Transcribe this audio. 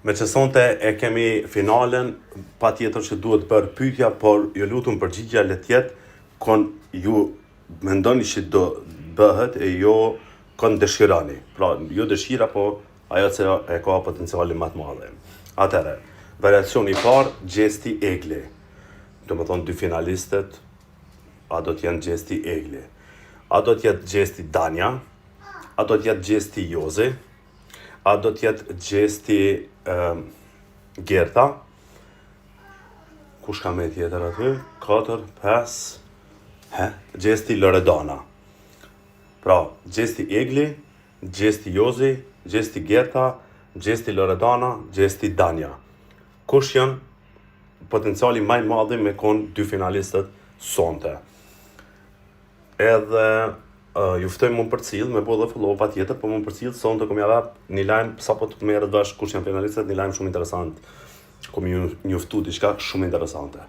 Me që sonte e kemi finalen, pa tjetër që duhet bërë pyetja, por ju lutem përgjigja le tjetë kon ju mendoni që do bëhet e jo kon dëshirani. Pra, jo dëshira, po ajo që e ka potencialin më të madhe. Atëherë, variacioni i parë, gjesti egli. Do më thonë dy finalistet, a do t'jenë gjesti egli. A do t'jetë gjesti Danja, a do t'jetë gjesti Jozi, a do t'jetë gjesti Gerta, kush ka me tjetër aty, 4, 5, gjesti Loredana. Pra, gjesti Egli, gjesti Jozi, gjesti Gerta, gjesti Loredana, gjesti Danja. Kush janë potenciali më i madh me kon dy finalistët sonte. Edhe ju ftoj më përcjell, me bo dhe follow pa tjetër, po më përcjell sonte kom ja dhap një lajm sapo të merret vesh kush janë finalistët, një lajm shumë interesant. Kom ju njoftu diçka shumë interesante.